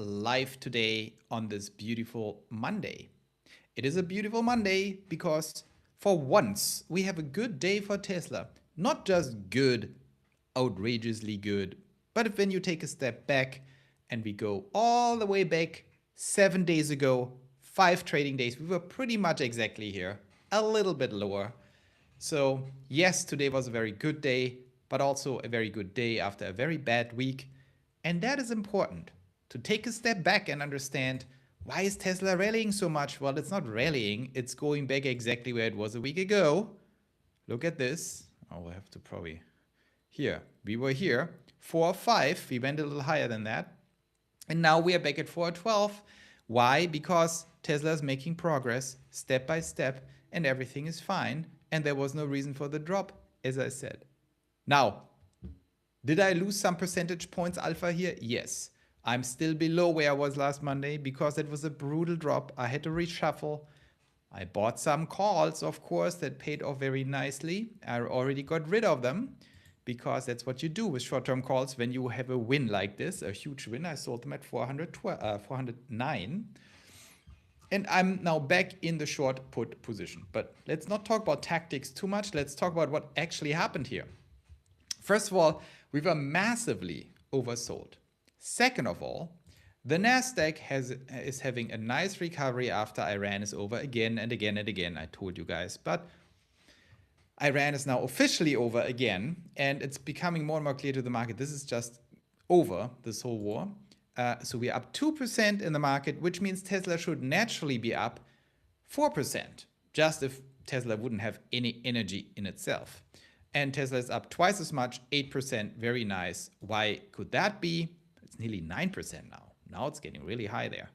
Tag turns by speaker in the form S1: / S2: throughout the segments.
S1: live today on this beautiful Monday. It is a beautiful Monday because for once we have a good day for Tesla. Not just good, outrageously good, but if when you take a step back and we go all the way back 7 days ago, 5 trading days, we were pretty much exactly here, a little bit lower. So yes, today was a very good day, but also a very good day after a very bad week. And that is important, to take a step back and understand, why is Tesla rallying so much? Well, it's not rallying, it's going back exactly where it was a week ago. Look at this. Oh, we'll have to probably, here, we were here, 405, we went a little higher than that. And now we are back at 412. Why? Because Tesla is making progress step by step and everything is fine. And there was no reason for the drop, as I said. Now, did I lose some percentage points alpha here? Yes. I'm still below where I was last Monday because it was a brutal drop. I had to reshuffle. I bought some calls, of course, that paid off very nicely. I already got rid of them because that's what you do with short-term calls when you have a win like this, a huge win. I sold them at 409. And I'm now back in the short put position. But let's not talk about tactics too much. Let's talk about what actually happened here. First of all, we were massively oversold. Second of all, the Nasdaq is having a nice recovery after Iran is over again and again and again. I told you guys, but Iran is now officially over again, and it's becoming more and more clear to the market. This is just over, this whole war. So we're up 2% in the market, which means Tesla should naturally be up 4%, just if Tesla wouldn't have any energy in itself. And Tesla is up twice as much, 8%, very nice. Why could that be? It's nearly 9% now. Now it's getting really high there.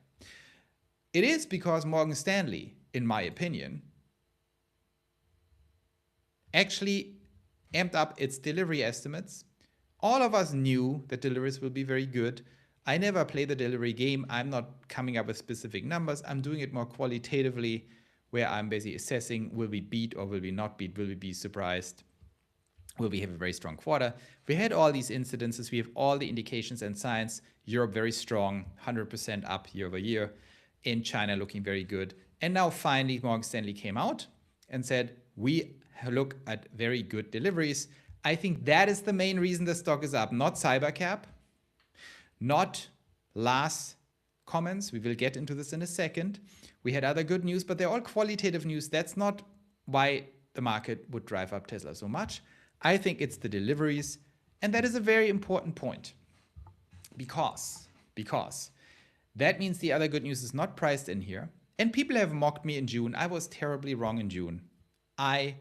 S1: It is because Morgan Stanley, in my opinion, actually amped up its delivery estimates. All of us knew that deliveries will be very good. I never play the delivery game. I'm not coming up with specific numbers. I'm doing it more qualitatively, where I'm basically assessing, will we beat or will we not beat? Will we be surprised? Will we have a very strong quarter? We had all these incidences. We have all the indications and signs. Europe very strong, 100% up year over year. In China looking very good. And now finally Morgan Stanley came out and said, we look at very good deliveries. I think that is the main reason the stock is up, not Cybercab, not last comments. We will get into this in a second. We had other good news, but they're all qualitative news. That's not why the market would drive up Tesla so much. I think it's the deliveries, and that is a very important point because that means the other good news is not priced in here. And people have mocked me in June. I was terribly wrong in June. I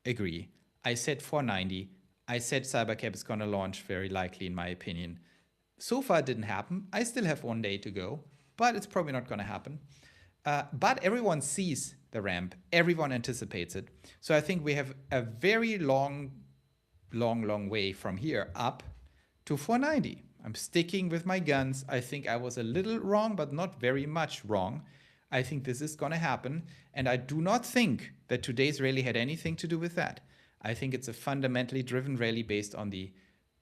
S1: agree. I said 490. I said Cybercab is going to launch very likely, in my opinion. So far it didn't happen. I still have 1 day to go, but it's probably not going to happen. But everyone sees the ramp. Everyone anticipates it. So I think we have a very long way from here up to 490. I'm sticking with my guns. I think I was a little wrong, but not very much wrong. I think this is going to happen. And I do not think that today's rally had anything to do with that. I think it's a fundamentally driven rally based on the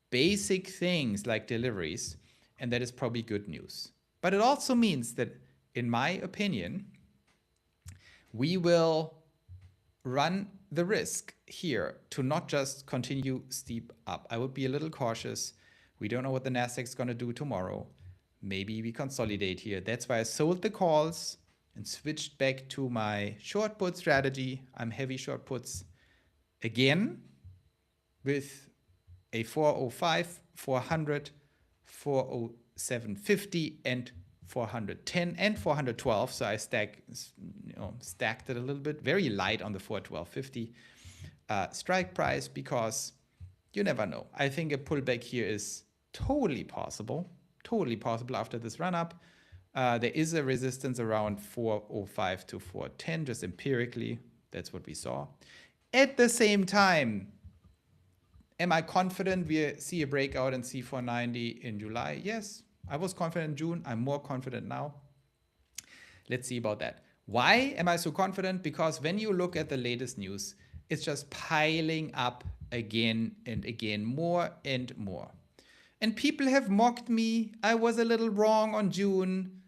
S1: basic things like deliveries. And that is probably good news. But it also means that, in my opinion, we will run the risk here to not just continue steep up. I would be a little cautious. We don't know what the Nasdaq is going to do tomorrow. Maybe we consolidate here. That's why I sold the calls and switched back to my short put strategy. I'm heavy short puts again with a 405, 400, 407.50 and 410 and 412. So I stacked it a little bit, very light on the 412.50 strike price, because you never know. I think a pullback here is totally possible after this run up. There is a resistance around 405 to 410, just empirically. That's what we saw. At the same time, am I confident we see a breakout and see 490 in July? Yes, I was confident in June. I'm more confident now. Let's see about that. Why am I so confident? Because when you look at the latest news, it's just piling up again and again, more and more. And people have mocked me. I was a little wrong on June,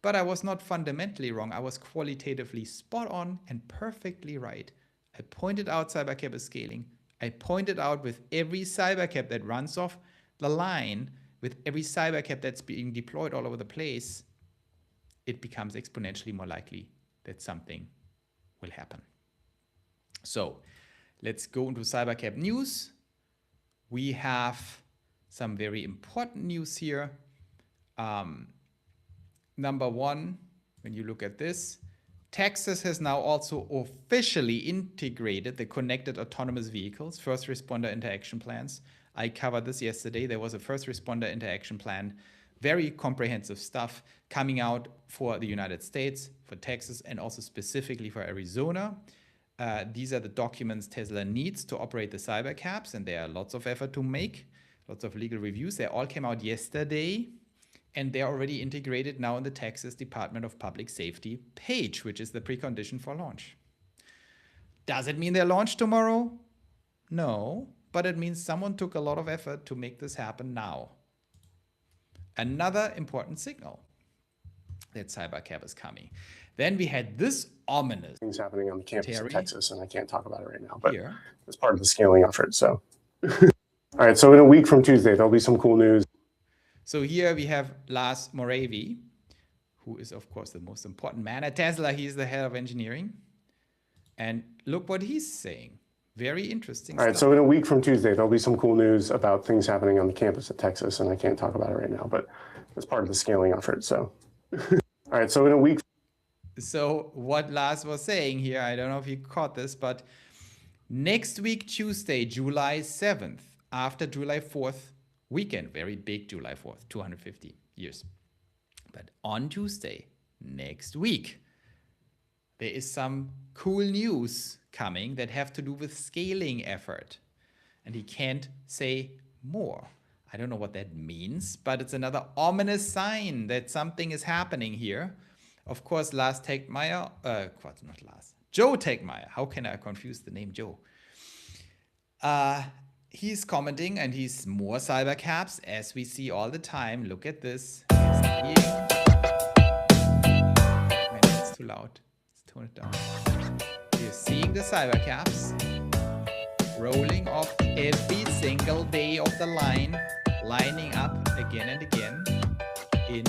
S1: but I was not fundamentally wrong. I was qualitatively spot on and perfectly right. I pointed out Cybercab is scaling. I pointed out with every Cybercab that runs off the line, with every Cybercab that's being deployed all over the place, it becomes exponentially more likely that something will happen. So let's go into Cybercab news. We have some very important news here. Number one, when you look at this, Texas has now also officially integrated the connected autonomous vehicles, first responder interaction plans. I covered this yesterday. There was a first responder interaction plan, very comprehensive stuff coming out for the United States, for Texas, and also specifically for Arizona. These are the documents Tesla needs to operate the Cybercabs, and there are lots of effort to make, lots of legal reviews. They all came out yesterday, and they're already integrated now in the Texas Department of Public Safety page, which is the precondition for launch. Does it mean they're launched tomorrow? No, but it means someone took a lot of effort to make this happen now. Another important signal that Cybercab is coming. Then we had this ominous
S2: things happening on the campus
S1: Terry,
S2: of Texas, and I can't talk about it right now, but
S1: here.
S2: it's part of the scaling effort. So, all right. So in a week from Tuesday, there'll be some cool news.
S1: So here we have Lars Moravy, who is, of course, the most important man at Tesla. He's the head of engineering. And look what he's saying. Very interesting
S2: All right,
S1: stuff.
S2: so in a week from Tuesday, there'll be some cool news about things happening on the campus of Texas, and I can't talk about it right now, but it's part of the scaling effort. So, all right, so in a week.
S1: So what Lars was saying here, I don't know if you caught this, but next week, Tuesday, July 7th, after July 4th weekend, very big July 4th, 250 years. But on Tuesday, next week, there is some cool news coming that have to do with scaling effort. And he can't say more. I don't know what that means, but it's another ominous sign that something is happening here. Of course, Joe Tegmeyer. How can I confuse the name Joe? He's commenting, and he's more Cybercabs, as we see all the time. Look at this. Man, it's too loud. Let's tone it down. We're seeing the Cybercabs rolling off every single day of the line, lining up again and again in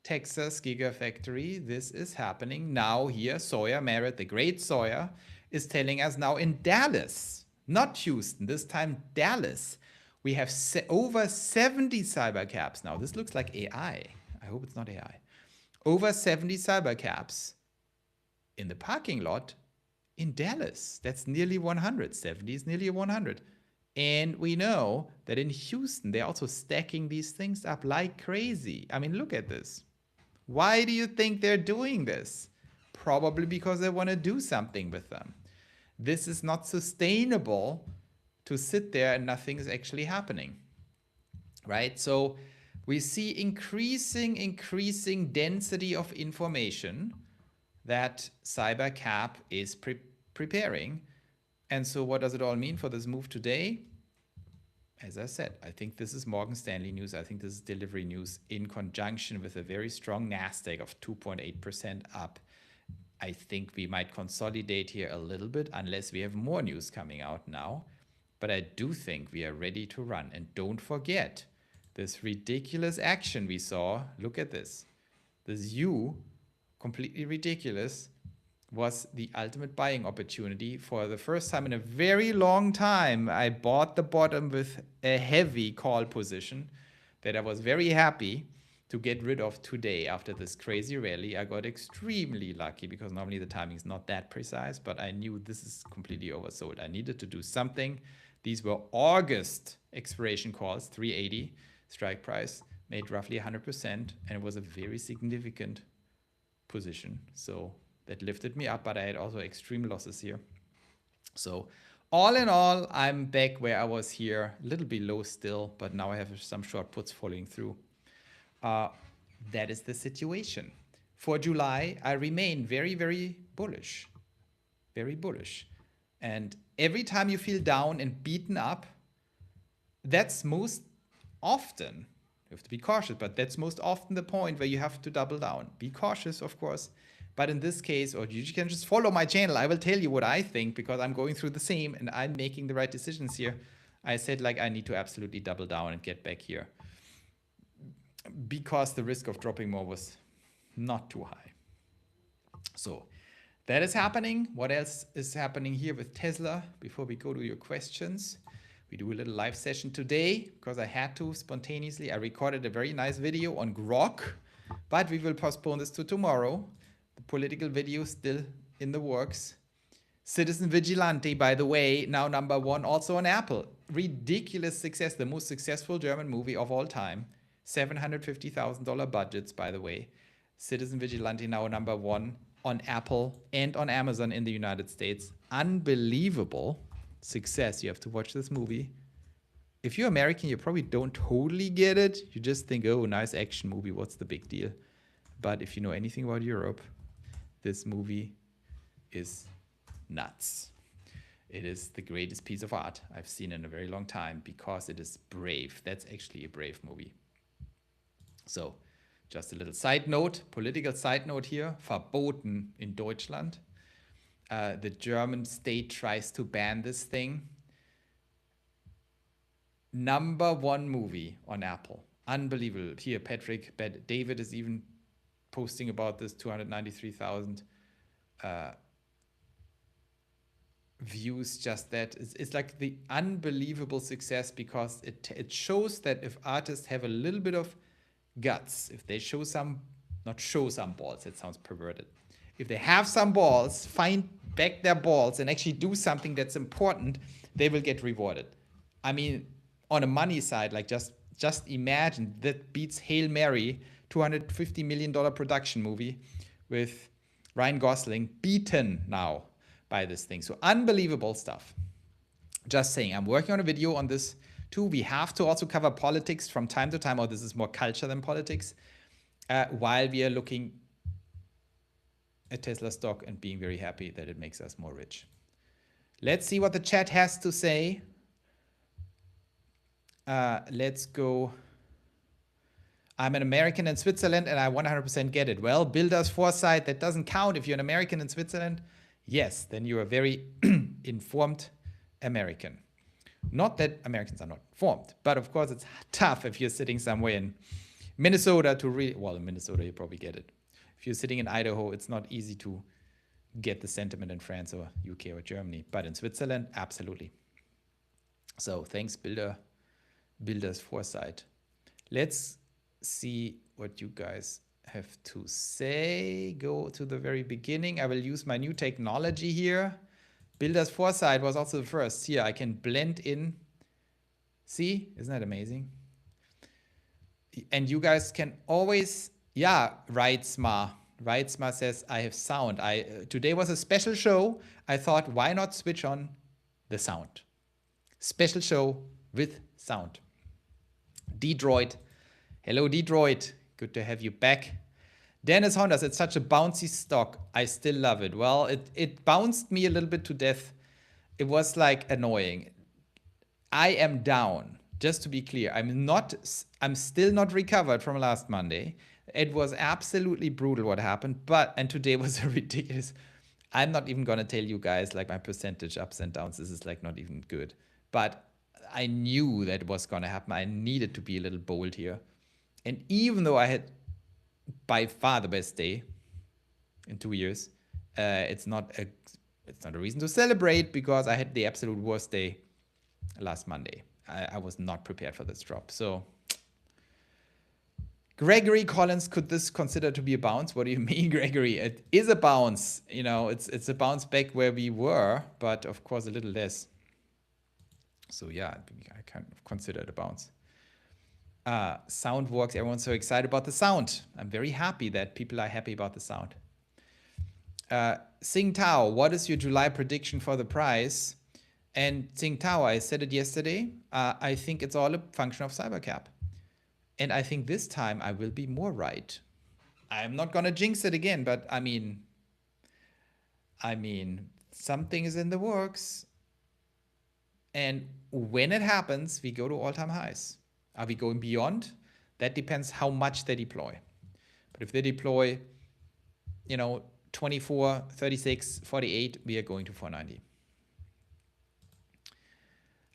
S1: Texas Gigafactory. This is happening now here. Sawyer Merritt, the great Sawyer, is telling us now in Dallas, not Houston, this time Dallas, we have over 70 Cybercabs now. This looks like AI. I hope it's not AI. Over 70 Cybercabs in the parking lot in Dallas. That's nearly 100. 70 is nearly 100. And we know that in Houston, they're also stacking these things up like crazy. I mean, look at this. Why do you think they're doing this? Probably because they want to do something with them. This is not sustainable to sit there and nothing is actually happening, right? So we see increasing density of information that Cybercab is preparing. And so what does it all mean for this move today? As I said, I think this is Morgan Stanley news. I think this is delivery news in conjunction with a very strong NASDAQ of 2.8% up. I think we might consolidate here a little bit unless we have more news coming out now. But I do think we are ready to run. And don't forget this ridiculous action we saw. Look at this. This U, completely ridiculous, was the ultimate buying opportunity. For the first time in a very long time, I bought the bottom with a heavy call position that I was very happy to get rid of today after this crazy rally. I got extremely lucky because normally the timing is not that precise, but I knew this is completely oversold. I needed to do something. These were August expiration calls, 380 strike price, made roughly 100%, and it was a very significant position. So that lifted me up, but I had also extreme losses here. So all in all, I'm back where I was here, a little below still, but now I have some short puts following through. That is the situation. For July, I remain very, very bullish. Very bullish. And every time you feel down and beaten up, that's most often, you have to be cautious, but that's most often the point where you have to double down. Be cautious, of course. But in this case, or you can just follow my channel. I will tell you what I think because I'm going through the same and I'm making the right decisions here. I said like I need to absolutely double down and get back here because the risk of dropping more was not too high. So that is happening. What else is happening here with Tesla before we go to your questions? We do a little live session today because I had to spontaneously. I recorded a very nice video on Grok, but we will postpone this to tomorrow. The political video still in the works. Citizen Vigilante, by the way, now #1 also on Apple. Ridiculous success, the most successful German movie of all time. $750,000 budgets, by the way. Citizen Vigilante now #1 on Apple and on Amazon in the United States. Unbelievable success. You have to watch this movie. If you're American, you probably don't totally get it. You just think, oh, nice action movie, what's the big deal? But if you know anything about Europe, this movie is nuts. It is the greatest piece of art I've seen in a very long time because it is brave. That's actually a brave movie. So, just a little side note, political side note here, verboten in Deutschland. The German state tries to ban this thing. #1 movie on Apple. Unbelievable. Here, David is even posting about this, 293,000 views, just that. It's like the unbelievable success because it shows that if artists have a little bit of guts, if they show some, not show some balls, that sounds perverted. If they have some balls, find back their balls and actually do something that's important, they will get rewarded. I mean, on a money side, like just imagine that beats Hail Mary, $250 million production movie with Ryan Gosling, beaten now by this thing. So unbelievable stuff. Just saying, I'm working on a video on this too. We have to also cover politics from time to time, or this is more culture than politics, while we are looking at Tesla stock and being very happy that it makes us more rich. Let's see what the chat has to say. Let's go. I'm an American in Switzerland and I 100% get it. Well, builder's foresight, that doesn't count. If you're an American in Switzerland, yes, then you're a very informed American. Not that Americans are not informed, but of course it's tough if you're sitting somewhere in Minnesota to really, well, in Minnesota you probably get it. If you're sitting in Idaho, it's not easy to get the sentiment in France or UK or Germany, but in Switzerland, absolutely. So thanks, builder's foresight. Let's see what you guys have to say. Go to the very beginning. I will use my new technology here. Builder's foresight was also the first. Here, I can blend in. See, isn't that amazing? And you guys can always, yeah, Reitzma says, I have sound. Today was a special show. I thought, why not switch on the sound? Special show with sound. Detroit. Hello, Detroit. Good to have you back. Dennis Hondas, it's such a bouncy stock. I still love it. Well, it bounced me a little bit to death. It was like annoying. I am down. Just to be clear, I'm still not recovered from last Monday. It was absolutely brutal what happened, and today was a ridiculous. I'm not even gonna tell you guys like my percentage ups and downs. This is like not even good. But I knew that was gonna happen. I needed to be a little bold here. And even though I had by far the best day in 2 years, it's not a reason to celebrate because I had the absolute worst day last Monday. I was not prepared for this drop. So Gregory Collins, could this consider to be a bounce? What do you mean, Gregory? It is a bounce. You know, it's a bounce back where we were, but of course a little less. So yeah, I kind of consider it a bounce. Sound works. Everyone's so excited about the sound. I'm very happy that people are happy about the sound. Sing Tao, what is your July prediction for the price? And Sing Tao, I said it yesterday. I think it's all a function of Cybercab. And I think this time I will be more right. I'm not going to jinx it again, but I mean, something is in the works. And when it happens, we go to all-time highs. Are we going beyond? That depends how much they deploy. But if they deploy, 24, 36, 48, we are going to 490.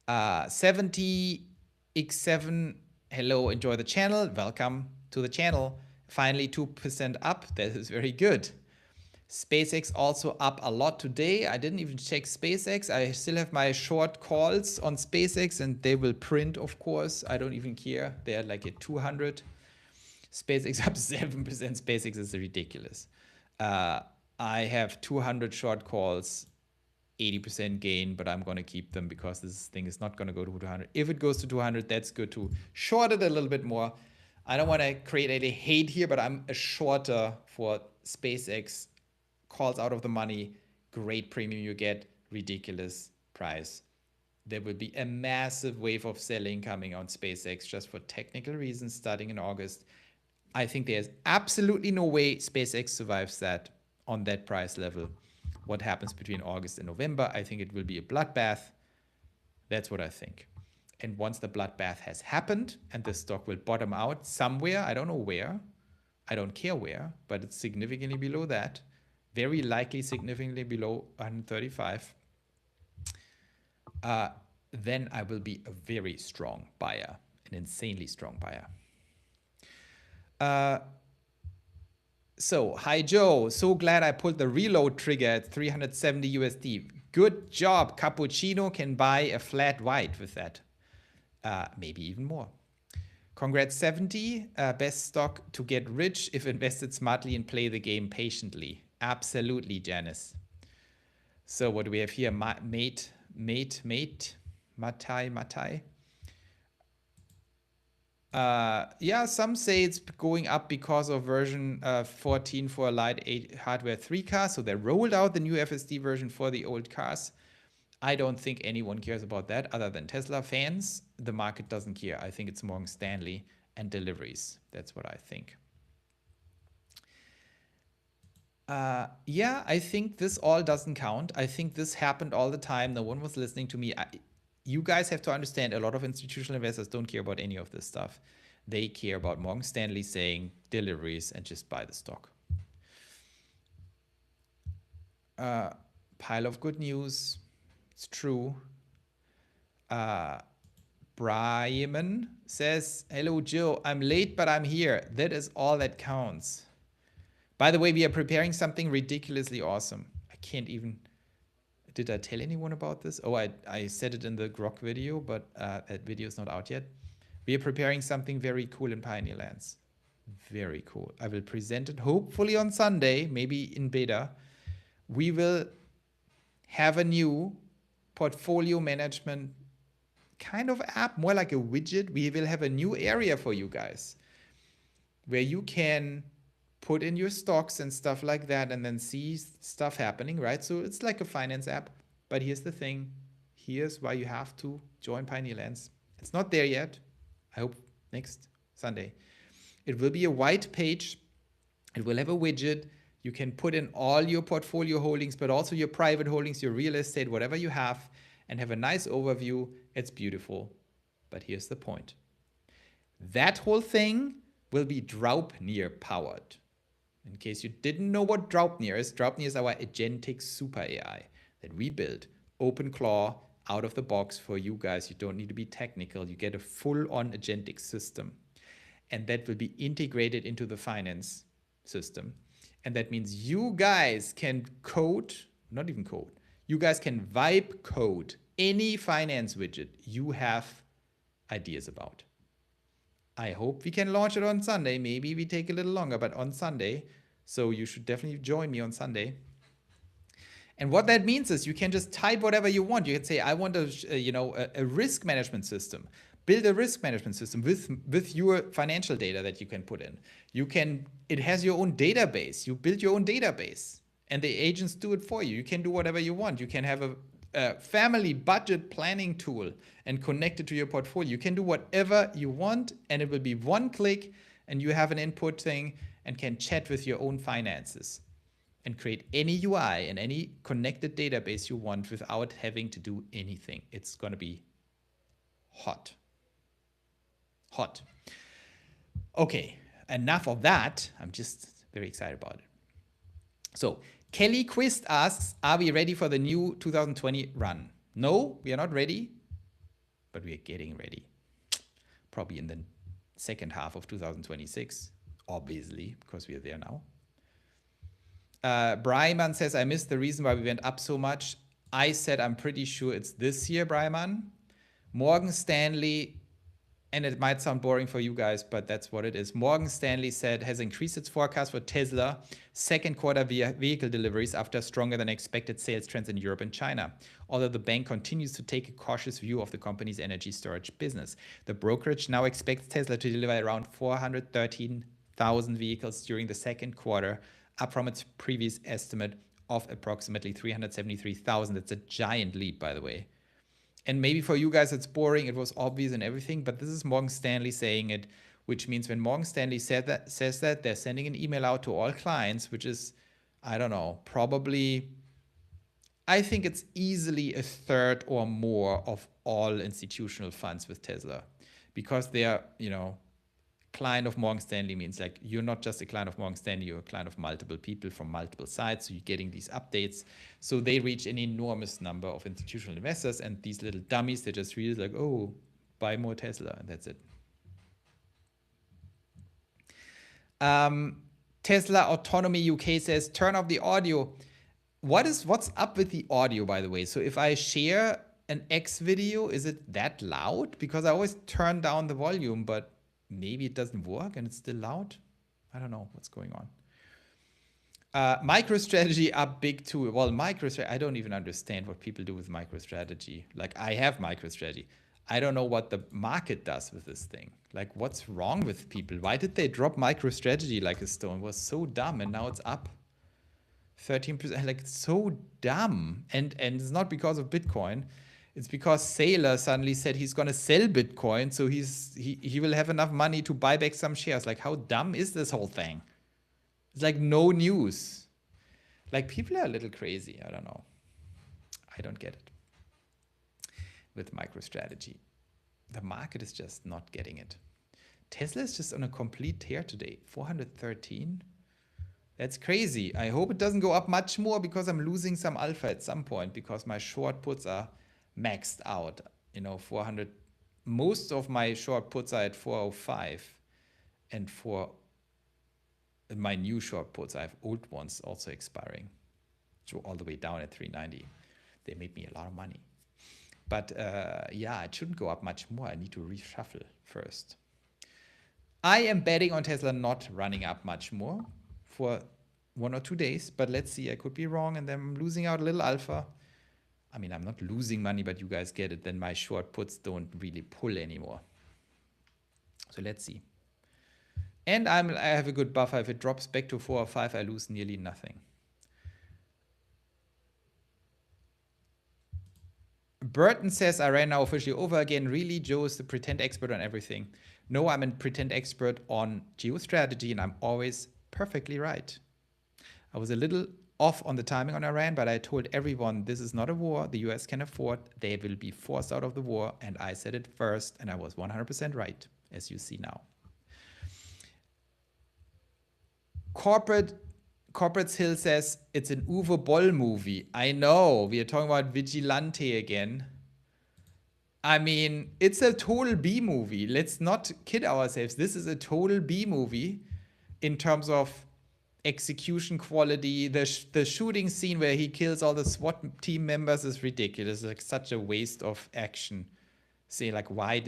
S1: 70x7, hello, enjoy the channel. Welcome to the channel. Finally 2% up. That is very good. SpaceX also up a lot today. I didn't even check SpaceX. I still have my short calls on SpaceX and they will print, of course. I don't even care. They're like at 200. SpaceX up 7%. SpaceX is ridiculous. I have 200 short calls, 80% gain, but I'm going to keep them because this thing is not going to go to 200. If it goes to 200, that's good to short it a little bit more. I don't want to create any hate here, but I'm a shorter for SpaceX. Calls out of the money, great premium you get, ridiculous price. There will be a massive wave of selling coming on SpaceX just for technical reasons starting in August. I think there's absolutely no way SpaceX survives that on that price level. What happens between August and November, I think it will be a bloodbath. That's what I think. And once the bloodbath has happened and the stock will bottom out somewhere, I don't know where, I don't care where, but it's significantly below that. Very likely significantly below 135, then I will be a very strong buyer, an insanely strong buyer. So, hi Joe, so glad I pulled the reload trigger at 370 USD. Good job, Cappuccino can buy a flat white with that. Maybe even more. Congrats 70, best stock to get rich if invested smartly and play the game patiently. Absolutely, Janice. So what do we have here? Matai. Yeah, some say it's going up because of version 14 for Light 8 Hardware 3 cars. So they rolled out the new FSD version for the old cars. I don't think anyone cares about that other than Tesla fans. The market doesn't care. I think it's Morgan Stanley and deliveries. That's what I think. Yeah, I think this all doesn't count. I think this happened all the time. No one was listening to me. You guys have to understand, a lot of institutional investors don't care about any of this stuff. They care about Morgan Stanley saying deliveries and just buy the stock. Pile of good news. It's true. Brian says, hello, Joe. I'm late, but I'm here. That is all that counts. By the way, we are preparing something ridiculously awesome. I can't even... Did I tell anyone about this? Oh, I said it in the Grok video, but that video is not out yet. We are preparing something very cool in Pioneer Lands. Very cool. I will present it hopefully on Sunday, maybe in beta. We will have a new portfolio management kind of app, more like a widget. We will have a new area for you guys where you can put in your stocks and stuff like that and then see stuff happening, right? So it's like a finance app, but here's the thing. Here's why you have to join Pioneer Lands. It's not there yet. I hope next Sunday. It will be a white page. It will have a widget. You can put in all your portfolio holdings, but also your private holdings, your real estate, whatever you have, and have a nice overview. It's beautiful. But here's the point. That whole thing will be Draupnir powered. In case you didn't know what Draupnir is our agentic super AI that we built, open claw, out of the box for you guys. You don't need to be technical. You get a full-on agentic system. And that will be integrated into the finance system. And that means you guys can code, not even code, you guys can vibe code any finance widget you have ideas about. I hope we can launch it on Sunday. Maybe we take a little longer, but on Sunday. So you should definitely join me on Sunday. And what that means is you can just type whatever you want. You can say, I want a risk management system. Build a risk management system with your financial data that you can put in. It has your own database. You build your own database and the agents do it for you. You can do whatever you want. You can have a family budget planning tool and connect it to your portfolio. You can do whatever you want and it will be one click and you have an input thing and can chat with your own finances and create any UI and any connected database you want without having to do anything. It's going to be hot. Hot. Okay, enough of that. I'm just very excited about it. So Kelly Quist asks, are we ready for the new 2020 run? No, we are not ready, but we are getting ready. Probably in the second half of 2026, obviously, because we are there now. Bryman says, I missed the reason why we went up so much. I said, I'm pretty sure it's this year, Bryman. Morgan Stanley, and it might sound boring for you guys, but that's what it is. Morgan Stanley said, has increased its forecast for Tesla second quarter vehicle deliveries after stronger than expected sales trends in Europe and China. Although the bank continues to take a cautious view of the company's energy storage business. The brokerage now expects Tesla to deliver around 413,000 vehicles during the second quarter, up from its previous estimate of approximately 373,000. That's a giant leap, by the way. And maybe for you guys it's boring, it was obvious and everything, but this is Morgan Stanley saying it, which means when Morgan Stanley says that, they're sending an email out to all clients, which is, I don't know, probably, I think it's easily a third or more of all institutional funds with Tesla, because they are, you know, client of Morgan Stanley means like you're not just a client of Morgan Stanley, you're a client of multiple people from multiple sides, so you're getting these updates. So they reach an enormous number of institutional investors, and these little dummies, they just read like, oh, buy more Tesla, and that's it. Tesla Autonomy UK says, turn off the audio. What's up with the audio, by the way? So if I share an X video, is it that loud? Because I always turn down the volume, but maybe it doesn't work and it's still loud. I don't know what's going on. MicroStrategy up big too. Well, MicroStrategy, I don't even understand what people do with MicroStrategy. Like, I have MicroStrategy. I don't know what the market does with this thing. Like, what's wrong with people? Why did they drop MicroStrategy like a stone? It was so dumb, and now it's up 13%. Like, it's so dumb. And it's not because of Bitcoin. It's because Saylor suddenly said he's going to sell Bitcoin, so he will have enough money to buy back some shares. Like, how dumb is this whole thing? It's like no news. Like, people are a little crazy. I don't know. I don't get it with MicroStrategy. The market is just not getting it. Tesla is just on a complete tear today. 413. That's crazy. I hope it doesn't go up much more, because I'm losing some alpha at some point, because my short puts are maxed out. You know, 400. Most of my short puts are at 405, and for my new short puts, I have old ones also expiring, so all the way down at 390. They made me a lot of money, but yeah, it shouldn't go up much more. I need to reshuffle first. I am betting on Tesla not running up much more for 1 or 2 days, but let's see. I could be wrong, and then I'm losing out a little alpha. I mean, I'm not losing money, but you guys get it. Then my short puts don't really pull anymore. So let's see. And I have a good buffer. If it drops back to 4 or 5, I lose nearly nothing. Burton says, I ran now officially over again. Really, Joe is the pretend expert on everything. No, I'm a pretend expert on geostrategy, and I'm always perfectly right. I was a little off on the timing on Iran, but I told everyone this is not a war the US can afford. They will be forced out of the war, and I said it first, and I was 100% right, as you see now. Corporate's Hill says it's an Uwe Boll movie. I know, we are talking about Vigilante again. I mean, it's a total B movie. Let's not kid ourselves. This is a total B movie in terms of execution quality. The shooting scene where he kills all the SWAT team members is ridiculous. Like, such a waste of action. Say, like, why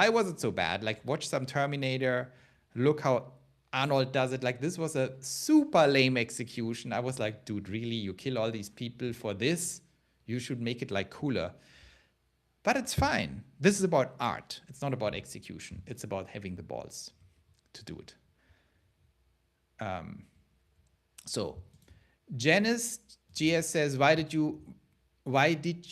S1: was it so bad? Like, watch some Terminator. Look how Arnold does it. Like, this was a super lame execution. I was like, dude, really? You kill all these people for this? You should make it like cooler. But it's fine. This is about art. It's not about execution. It's about having the balls to do it. So Janice GS says, why did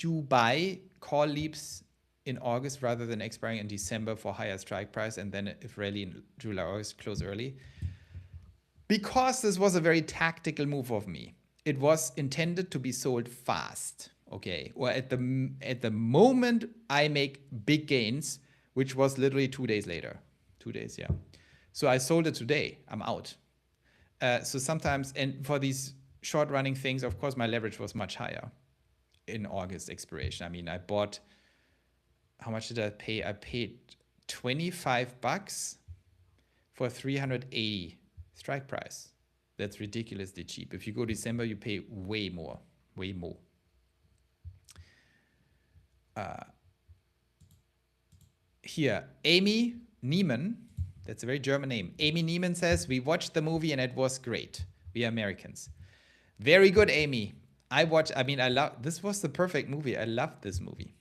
S1: you buy call leaps in August rather than expiring in December for higher strike price, and then if rally in July, August, close early? Because this was a very tactical move of me. It was intended to be sold fast, okay? Or at the moment I make big gains, which was literally 2 days later. 2 days, yeah. So I sold it today. I'm out. So sometimes, and for these short running things, of course, my leverage was much higher in August expiration. I mean, I bought, how much did I pay? I paid $25 for 380 strike price. That's ridiculously cheap. If you go December, you pay way more, way more. Here, Amy Niemann, that's a very German name. Amy Niemann says, we watched the movie and it was great. We are Americans. Very good, Amy. I love, this was the perfect movie. I loved this movie.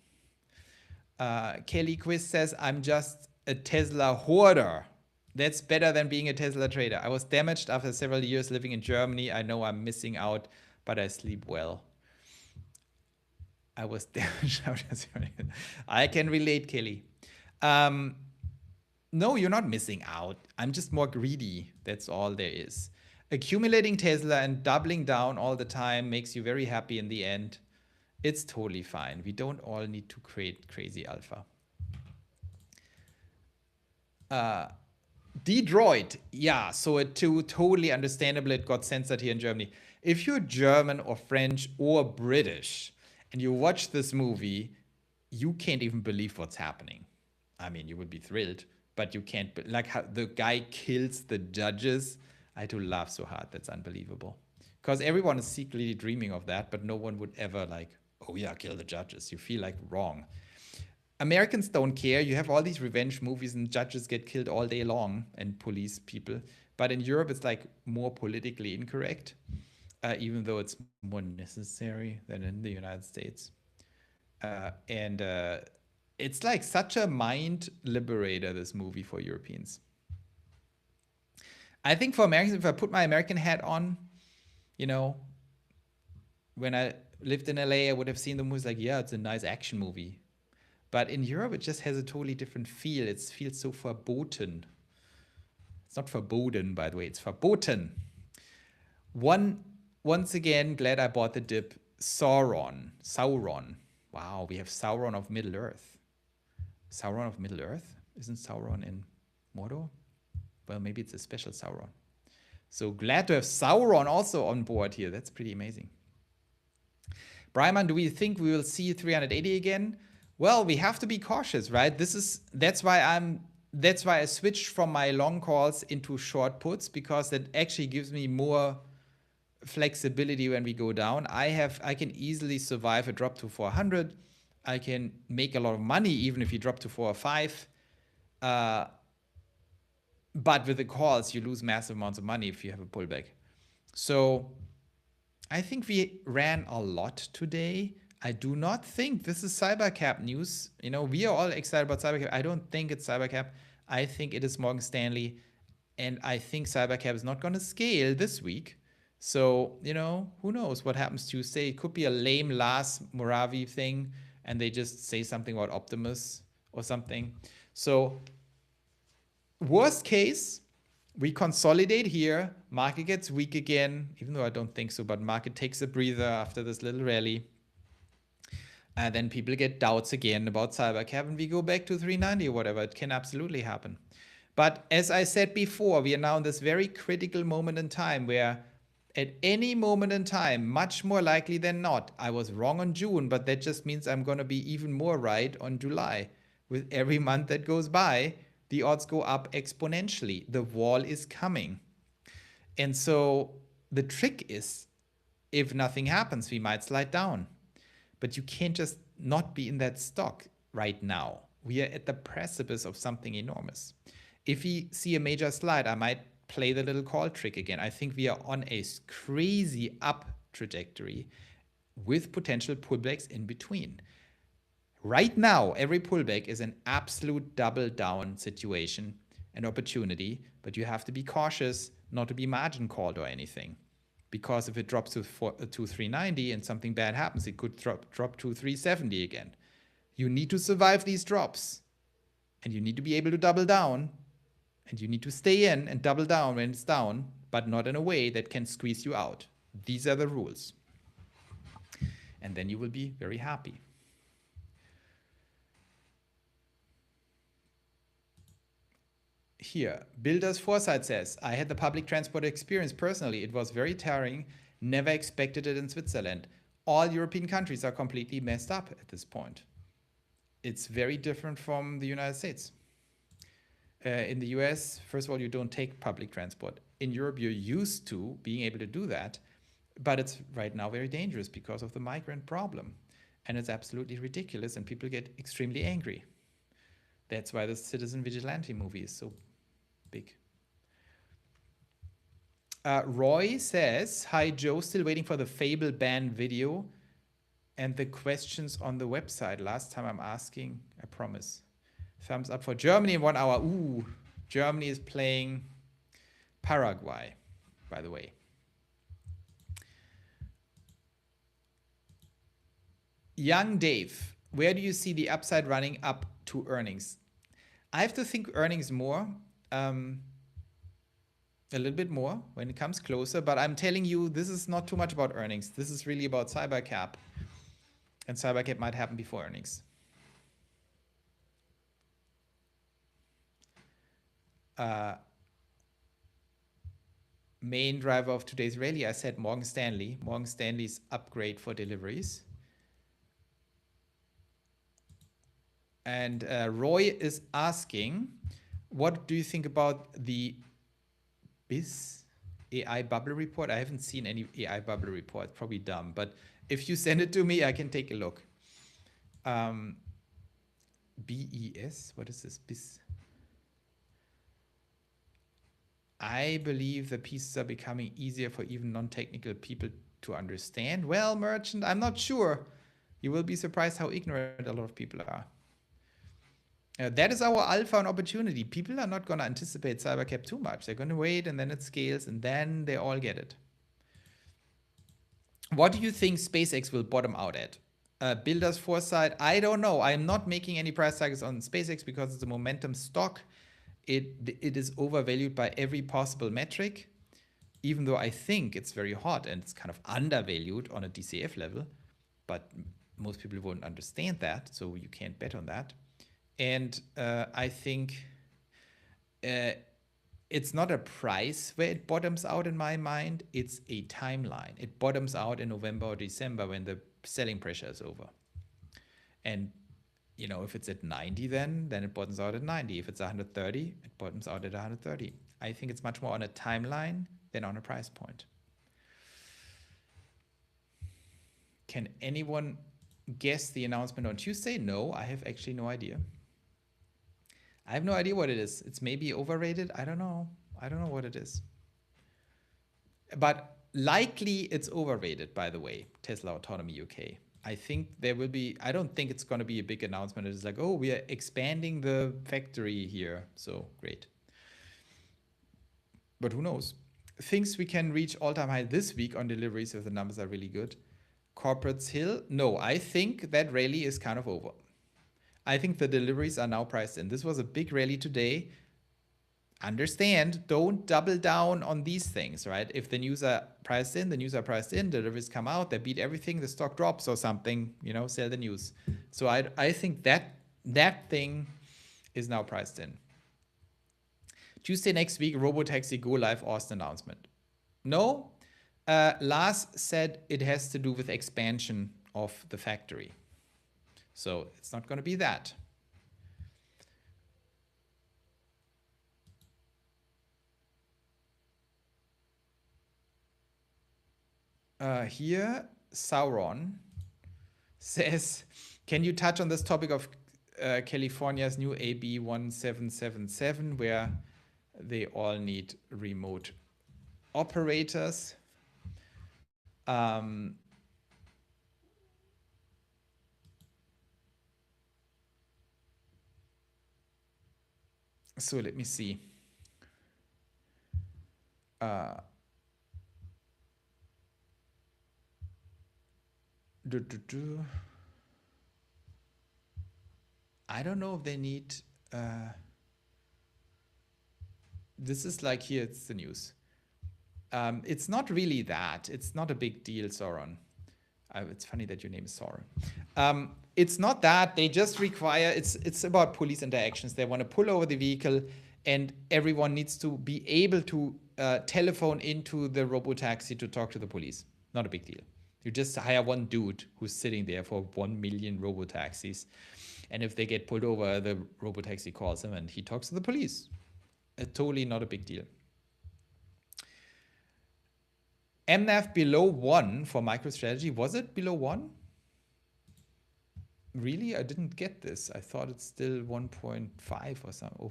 S1: Kelly Quiz says, I'm just a Tesla hoarder. That's better than being a Tesla trader. I was damaged after several years living in Germany. I know I'm missing out, but I sleep well. I was damaged after several years. I can relate, Kelly. No, you're not missing out. I'm just more greedy. That's all there is. Accumulating Tesla and doubling down all the time makes you very happy in the end. It's totally fine. We don't all need to create crazy alpha. Detroit. Yeah, so totally understandable. It got censored here in Germany. If you're German or French or British and you watch this movie, you can't even believe what's happening. I mean, you would be thrilled, but you can't, like how the guy kills the judges. I do laugh so hard. That's unbelievable. Because everyone is secretly dreaming of that, but no one would ever like, oh yeah, kill the judges. You feel like wrong. Americans don't care. You have all these revenge movies and judges get killed all day long and police people. But in Europe, it's like more politically incorrect, even though it's more necessary than in the United States. It's like such a mind liberator, this movie, for Europeans. I think for Americans, if I put my American hat on, you know, when I lived in LA, I would have seen the movies like, yeah, it's a nice action movie. But in Europe, it just has a totally different feel. It feels so verboten. It's not verboten, by the way. It's verboten. Once again, glad I bought the dip. Sauron. Wow, we have Sauron of Middle-earth. Sauron of Middle-earth? Isn't Sauron in Mordor? Well, maybe it's a special Sauron. So glad to have Sauron also on board here. That's pretty amazing. Bryman, do we think we will see 380 again? Well, we have to be cautious, right? That's why I switched from my long calls into short puts, because that actually gives me more flexibility when we go down. I can easily survive a drop to 400. I can make a lot of money even if you drop to 4 or 5. But with the calls, you lose massive amounts of money if you have a pullback. So I think we ran a lot today. I do not think this is Cybercab news. You know, we are all excited about Cybercab. I don't think it's Cybercab. I think it is Morgan Stanley. And I think Cybercab is not going to scale this week. So, you know, who knows what happens Tuesday? It could be a lame Lars Moravi thing, and they just say something about Optimus or something. So, worst case, we consolidate here. Market gets weak again, even though I don't think so, but market takes a breather after this little rally. And then people get doubts again about Cybercab, and we go back to 390 or whatever. It can absolutely happen. But as I said before, we are now in this very critical moment in time where at any moment in time, much more likely than not, I was wrong on June, but that just means I'm going to be even more right on July. With every month that goes by, the odds go up exponentially. The wall is coming. And so the trick is, if nothing happens, we might slide down. But you can't just not be in that stock right now. We are at the precipice of something enormous. If we see a major slide, I might play the little call trick again. I think we are on a crazy up trajectory with potential pullbacks in between. Right now, every pullback is an absolute double down situation, an opportunity, but you have to be cautious not to be margin called or anything. Because if it drops to 390 and something bad happens, it could drop to 370 again. You need to survive these drops, and you need to be able to double down, and you need to stay in and double down when it's down, but not in a way that can squeeze you out. These are the rules. And then you will be very happy. Here, Builder's Foresight says, I had the public transport experience personally. It was very tiring. Never expected it in Switzerland. All European countries are completely messed up at this point. It's very different from the United States. In the US, first of all, you don't take public transport. In Europe, you're used to being able to do that, but it's right now very dangerous because of the migrant problem. And it's absolutely ridiculous, and people get extremely angry. That's why the Citizen Vigilante movie is so big. Roy says, hi Joe, still waiting for the Fable ban video and the questions on the website. Last time I'm asking, I promise. Thumbs up for Germany in 1 hour. Ooh, Germany is playing Paraguay, by the way. Young Dave, where do you see the upside running up to earnings? I have to think earnings more, a little bit more when it comes closer, but I'm telling you, this is not too much about earnings. This is really about Cybercab, and Cybercab might happen before earnings. Main driver of today's rally, I said Morgan Stanley. Morgan Stanley's upgrade for deliveries. And Roy is asking, what do you think about the BIS AI bubble report? I haven't seen any AI bubble report, probably dumb, but if you send it to me, I can take a look. BES, what is this? BIS. I believe the pieces are becoming easier for even non-technical people to understand. Well, Merchant, I'm not sure. You will be surprised how ignorant a lot of people are. That is our alpha and opportunity. People are not going to anticipate Cybercab too much. They're going to wait, and then it scales, and then they all get it. What do you think SpaceX will bottom out at? Builder's Foresight, I don't know. I'm not making any price targets on SpaceX because it's a momentum stock. It is overvalued by every possible metric, even though I think it's very hot and it's kind of undervalued on a DCF level. But most people won't understand that, so you can't bet on that. And I think it's not a price where it bottoms out in my mind. It's a timeline. It bottoms out in November or December when the selling pressure is over. And, you know, if it's at 90, then it bottoms out at 90. If it's 130, it bottoms out at 130. I think it's much more on a timeline than on a price point. Can anyone guess the announcement on Tuesday? No, I have actually no idea. I have no idea what it is. It's maybe overrated. I don't know. I don't know what it is. But likely it's overrated, by the way, Tesla Autonomy UK. I think there will be, I don't think it's going to be a big announcement. It's like, oh, we are expanding the factory here. So great. But who knows? Thinks we can reach all-time high this week on deliveries if the numbers are really good. Corporates Hill. No, I think that rally is kind of over. I think the deliveries are now priced in. This was a big rally today. Understand, don't double down on these things, right? If the news are priced in, the news are priced in, deliveries come out, they beat everything, the stock drops or something, you know, sell the news. So I think that thing is now priced in. Tuesday next week, Robotaxi Go Live Austin announcement. No, Lars said it has to do with expansion of the factory. So it's not going to be that. Here, Sauron says, can you touch on this topic of California's new AB 1777, where they all need remote operators? So let me see. I don't know if they need, this is like, here, it's the news. It's not really that. It's not a big deal, Sauron. It's funny that your name is Sauron. It's not that. They just require, it's about police interactions. They want to pull over the vehicle and everyone needs to be able to telephone into the robotaxi to talk to the police. Not a big deal. You just hire one dude who's sitting there for 1 million robotaxis. And if they get pulled over, the robotaxi calls him and he talks to the police. Totally not a big deal. MNAV below 1 for MicroStrategy. Was it below 1? Really? I didn't get this. I thought it's still 1.5 or something,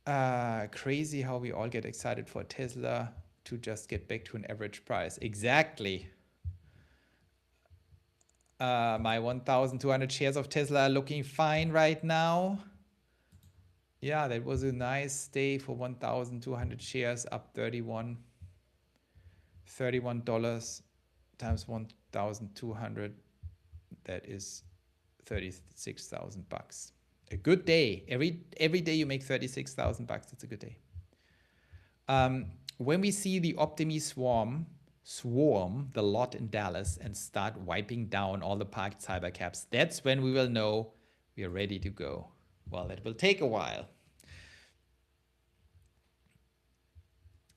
S1: 0.5. Crazy how we all get excited for Tesla to just get back to an average price. Exactly. My 1,200 shares of Tesla are looking fine right now. Yeah, that was a nice day for 1,200 shares, up $31 times 1,200. That is 36,000 bucks. A good day. Every day you make 36,000 bucks. It's a good day. When we see the Optimi swarm the lot in Dallas and start wiping down all the parked Cybercabs, that's when we will know we are ready to go. Well, that will take a while.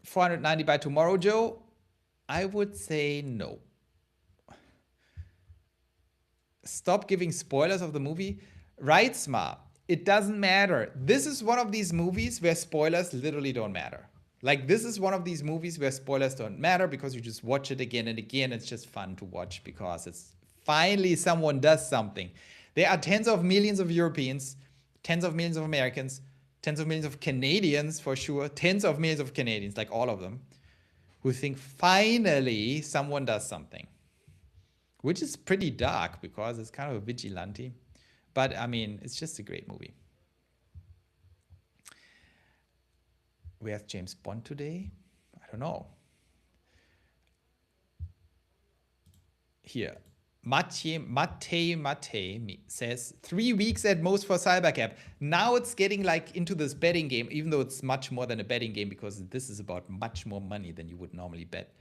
S1: 490 by tomorrow, Joe? I would say no. Stop giving spoilers of the movie. Right, Smart. It doesn't matter. This is one of these movies where spoilers literally don't matter. Like, this is one of these movies where spoilers don't matter because you just watch it again and again. It's just fun to watch because it's finally someone does something. There are tens of millions of Europeans, tens of millions of Americans, tens of millions of Canadians for sure, tens of millions of Canadians, like all of them, who think finally someone does something, which is pretty dark because it's kind of a vigilante. But I mean, it's just a great movie. Where's James Bond today? I don't know. Here, Mate says 3 weeks at most for Cybercab. Now it's getting like into this betting game, even though it's much more than a betting game because this is about much more money than you would normally bet.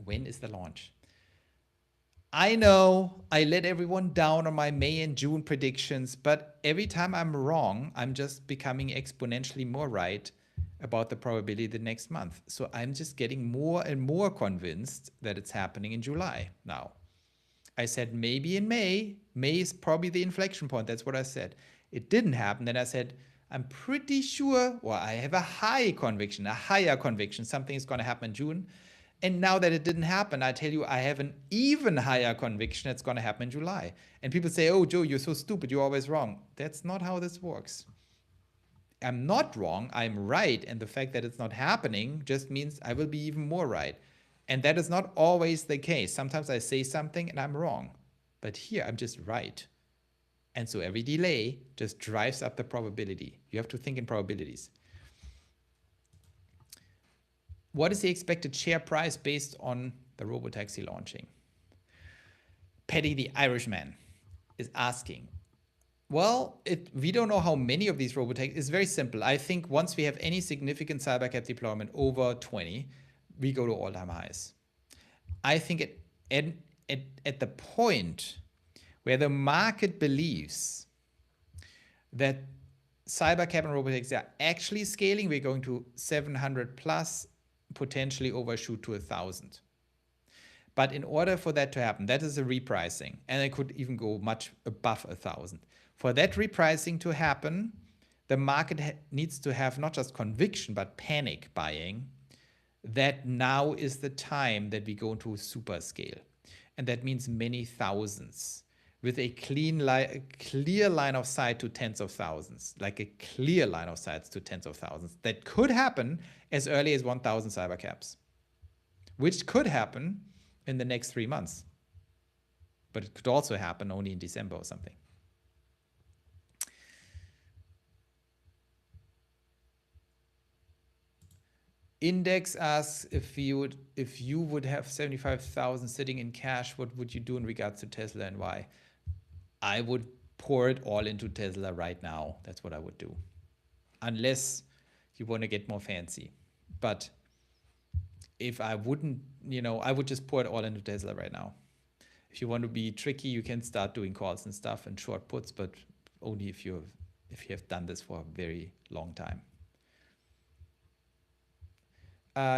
S1: When is the launch? I know I let everyone down on my May and June predictions, but every time I'm wrong, I'm just becoming exponentially more right about the probability the next month. So I'm just getting more and more convinced that it's happening in July now. I said maybe in May. May is probably the inflection point. That's what I said. It didn't happen. Then I said, I'm pretty sure, well, I have a higher conviction something is going to happen in June. And now that it didn't happen, I tell you, I have an even higher conviction it's going to happen in July. And people say, oh, Joe, you're so stupid. You're always wrong. That's not how this works. I'm not wrong. I'm right. And the fact that it's not happening just means I will be even more right. And that is not always the case. Sometimes I say something and I'm wrong. But here I'm just right. And so every delay just drives up the probability. You have to think in probabilities. What is the expected share price based on the robotaxi launching? Paddy the Irishman is asking. Well, we don't know how many of these robotaxis. It's very simple. I think once we have any significant Cybercab deployment over 20, we go to all-time highs. I think at the point where the market believes that Cybercab and robotaxis are actually scaling, we're going to 700 plus, potentially overshoot to 1,000. But in order for that to happen, that is a repricing, and it could even go much above 1,000. For that repricing to happen, the market needs to have not just conviction, but panic buying, that now is the time that we go into super scale. And that means many thousands, with a clear line of sight to tens of thousands, like a clear line of sight to tens of thousands. That could happen as early as 1,000 Cybercabs, which could happen in the next 3 months. But it could also happen only in December or something. Index asks if you would have 75,000 sitting in cash, what would you do in regards to Tesla and why? I would pour it all into Tesla right now. That's what I would do. Unless you want to get more fancy. But if I wouldn't, I would just pour it all into Tesla right now. If you want to be tricky, you can start doing calls and stuff and short puts, but only if you have done this for a very long time.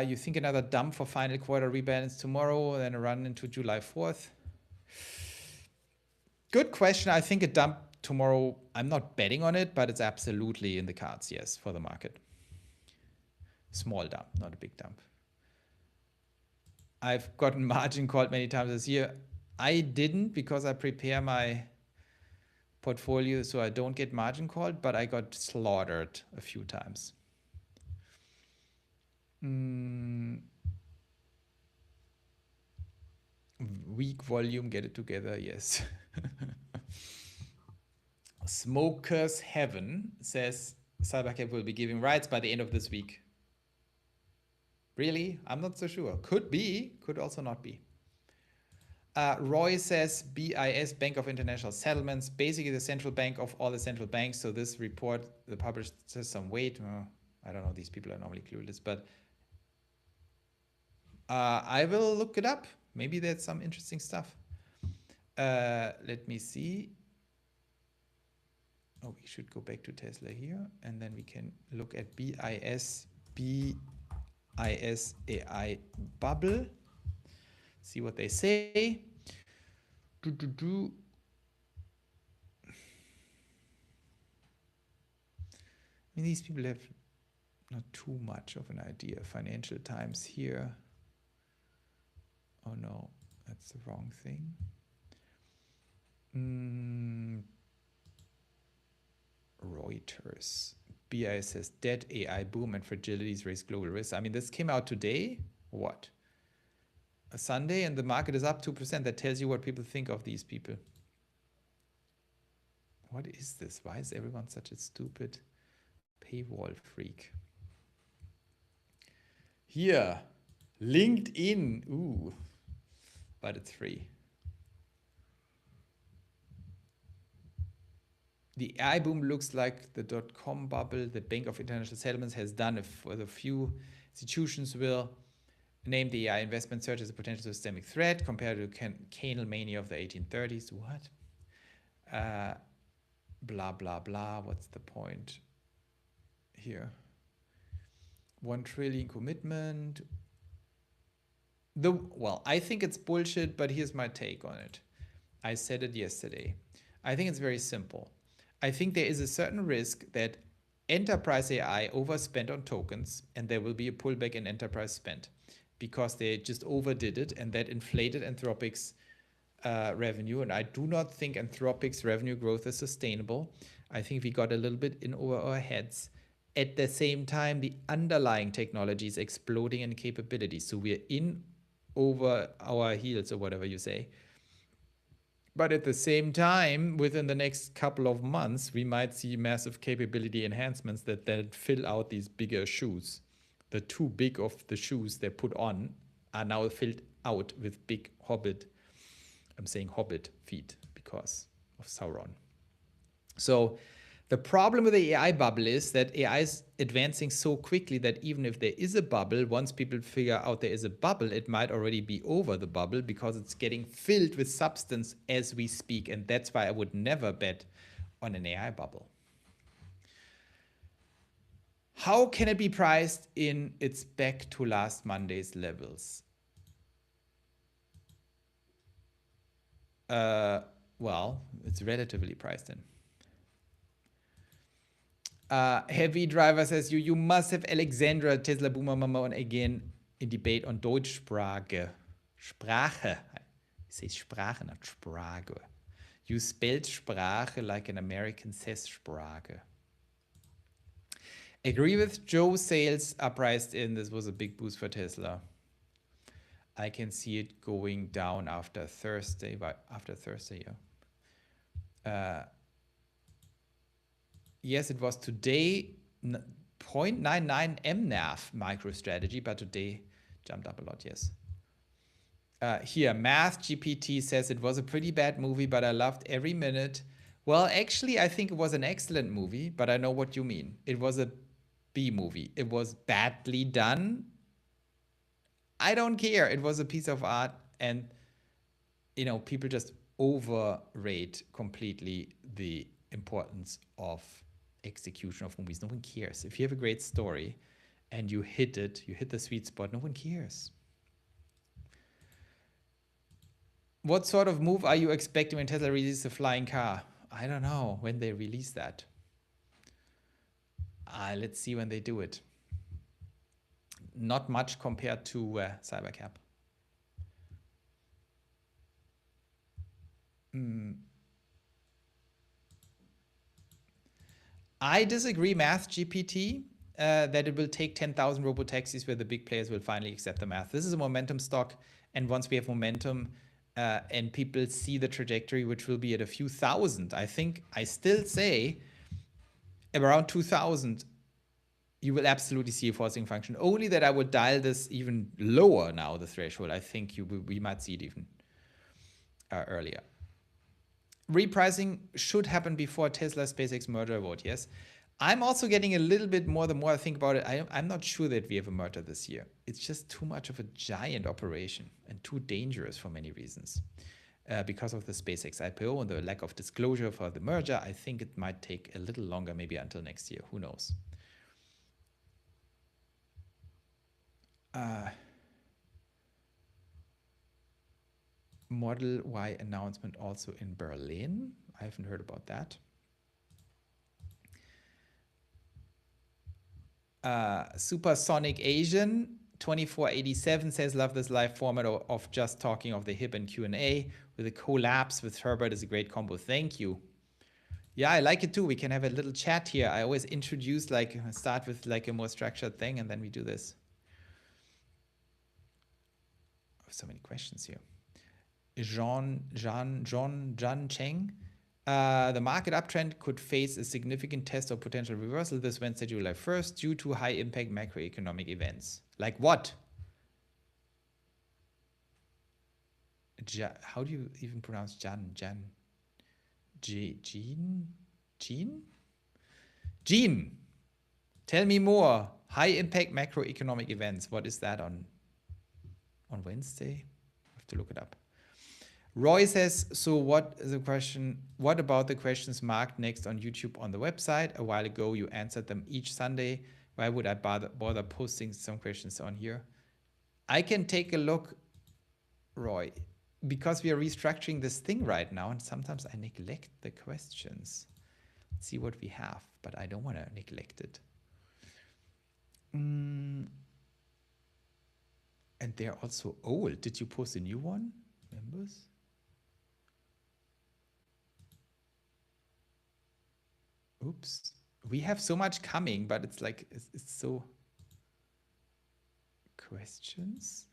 S1: You think another dump for final quarter rebalance tomorrow, then a run into July 4th? Good question. I think a dump tomorrow, I'm not betting on it, but it's absolutely in the cards, yes, for the market. Small dump, not a big dump. I've gotten margin called many times this year. I didn't because I prepare my portfolio so I don't get margin called, but I got slaughtered a few times. Weak volume, get it together, yes. Smokers Heaven says Cybercab will be giving rights by the end of this week. Really? I'm not so sure. Could be, could also not be. Roy says BIS, Bank of International Settlements, basically the central bank of all the central banks. So this report, the publisher says some weight. I don't know, these people are normally clueless, but I will look it up. Maybe there's some interesting stuff. Let me see. Oh, we should go back to Tesla here, and then we can look at BIS AI bubble. See what they say. I mean, these people have not too much of an idea. Financial Times here. Oh no, that's the wrong thing. Reuters. BIS says dead AI boom and fragilities raise global risks. I mean, this came out today. What? A Sunday, and the market is up 2%. That tells you what people think of these people. What is this? Why is everyone such a stupid paywall freak? Here, LinkedIn. Ooh, but it's free. The AI boom looks like the .com bubble. The Bank of International Settlements has done for the few institutions will name the AI investment surge as a potential systemic threat compared to canal mania of the 1830s. What? Blah, blah, blah. What's the point here? 1 trillion commitment. Well, I think it's bullshit, but here's my take on it. I said it yesterday. I think it's very simple. I think there is a certain risk that enterprise AI overspent on tokens and there will be a pullback in enterprise spend because they just overdid it, and that inflated Anthropic's revenue. And I do not think Anthropic's revenue growth is sustainable. I think we got a little bit in over our heads. At the same time, the underlying technology is exploding in capability. So we're in over our heels, or whatever you say. But at the same time, within the next couple of months, we might see massive capability enhancements that then fill out these bigger shoes. The too big of the shoes they put on are now filled out with big hobbit, I'm saying hobbit feet because of Sauron. So the problem with the AI bubble is that AI is advancing so quickly that even if there is a bubble, once people figure out there is a bubble, it might already be over the bubble because it's getting filled with substance as we speak. And that's why I would never bet on an AI bubble. How can it be priced in its back to last Monday's levels? Well, it's relatively priced in. Heavy Driver says, you must have Alexandra Tesla Boomer Mama on again in debate on Deutschsprache. Sprache. It says Sprache, not Sprache. You spelled Sprache like an American says Sprache. Agree with Joe, sales are priced in. This was a big boost for Tesla. I can see it going down after Thursday, yeah. Yes, it was today 0.99 MNAV MicroStrategy, but today jumped up a lot, yes. Here, Math GPT says it was a pretty bad movie, but I loved every minute. Well, actually, I think it was an excellent movie, but I know what you mean. It was a B movie. It was badly done. I don't care. It was a piece of art, and you know, people just overrate completely the importance of execution of movies. No one cares. If you have a great story and you hit it, you hit the sweet spot, no one cares. What sort of move are you expecting when Tesla releases the flying car? I don't know when they release that. Let's see when they do it. Not much compared to Cybercab. I disagree, Math GPT, that it will take 10,000 robotaxis where the big players will finally accept the math. This is a momentum stock, and once we have momentum and people see the trajectory, which will be at a few thousand, I still say around 2,000, you will absolutely see a forcing function. Only that I would dial this even lower now, the threshold. I think we might see it even earlier. Repricing should happen before Tesla SpaceX merger vote, yes. I'm also getting a little bit more, the more I think about it, I'm not sure that we have a merger this year. It's just too much of a giant operation and too dangerous for many reasons. Because of the SpaceX IPO and the lack of disclosure for the merger, I think it might take a little longer, maybe until next year. Who knows? Model Y announcement also in Berlin. I haven't heard about that. Supersonic Asian 2487 says, love this live format of just talking of the hip and Q&A with a collapse with Herbert is a great combo. Thank you. Yeah, I like it too. We can have a little chat here. I always introduce, like, start with like a more structured thing, and then we do this. Oh, so many questions here. John Cheng. The market uptrend could face a significant test of potential reversal this Wednesday, July 1st, due to high impact macroeconomic events. Like what? How do you even pronounce Jean? Tell me more. High impact macroeconomic events. What is that on Wednesday? I have to look it up. Roy says, so what is the question? What about the questions marked next on YouTube on the website? A while ago, you answered them each Sunday. Why would I bother posting some questions on here? I can take a look, Roy, because we are restructuring this thing right now, and sometimes I neglect the questions. Let's see what we have, but I don't want to neglect it. And they're also old. Did you post a new one, members? Oops. We have so much coming, but it's like, it's so... Questions?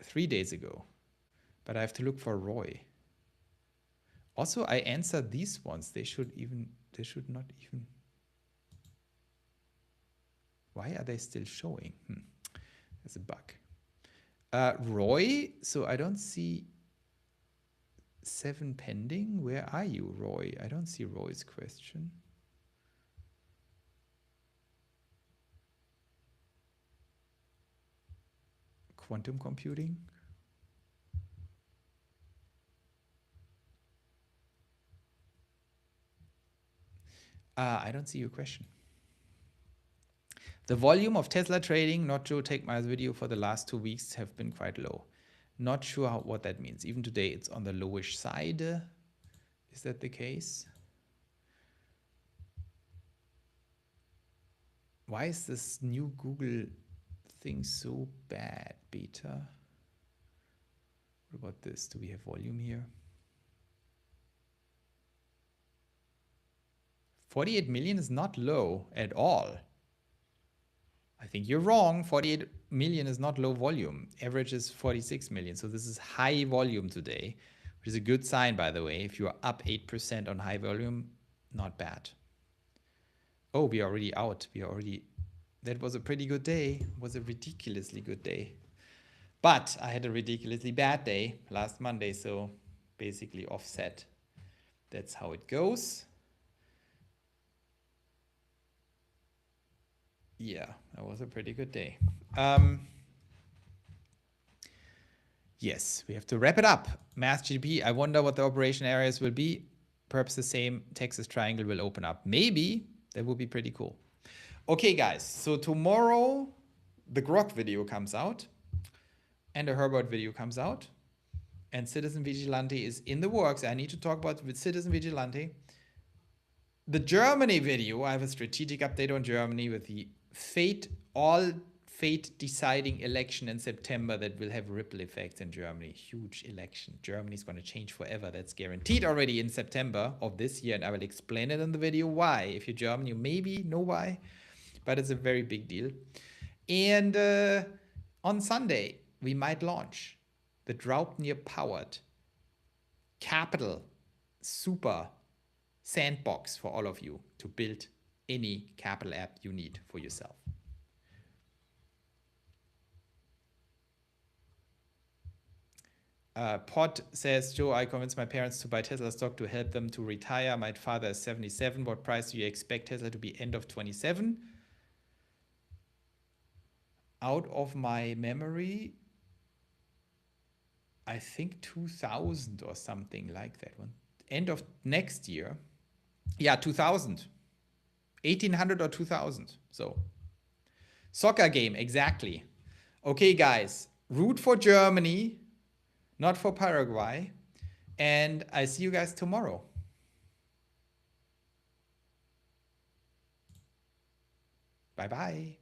S1: 3 days ago. But I have to look for Roy. Also, I answered these ones. They should not even... Why are they still showing? There's a bug. Roy, so I don't see 7 pending. Where are you, Roy? I don't see Roy's question. Quantum computing. I don't see your question. The volume of Tesla trading, not Joe Take My video, for the last 2 weeks have been quite low. Not sure what that means. Even today, it's on the lowish side. Is that the case? Why is this new Google thing so bad, beta? What about this? Do we have volume here? 48 million is not low at all. I think you're wrong. 48 million is not low volume. Average is 46 million. So this is high volume today, which is a good sign, by the way. If you are up 8% on high volume, not bad. Oh, we are already out. That was a pretty good day. It was a ridiculously good day. But I had a ridiculously bad day last Monday, so basically offset. That's how it goes. Yeah, that was a pretty good day. Yes, we have to wrap it up. Mass GDP, I wonder what the operation areas will be. Perhaps the same Texas Triangle will open up. Maybe. That would be pretty cool. Okay, guys. So tomorrow, the Grok video comes out. And the Herbert video comes out. And Citizen Vigilante is in the works. I need to talk about with Citizen Vigilante. The Germany video, I have a strategic update on Germany with the all fate deciding election in September that will have ripple effects in Germany. Huge election. Germany is going to change forever. That's guaranteed already in September of this year. And I will explain it in the video why. If you're German, you maybe know why. But it's a very big deal. And on Sunday, we might launch the Draupnir-powered capital super sandbox for all of you to build any capital app you need for yourself. Pod says, Joe, I convinced my parents to buy Tesla stock to help them to retire. My father is 77. What price do you expect Tesla to be end of 27? Out of my memory, I think 2000 or something like that one. End of next year. Yeah, 2000. 1800 or 2000. So, soccer game, exactly. Okay, guys, root for Germany, not for Paraguay. And I see you guys tomorrow. Bye-bye.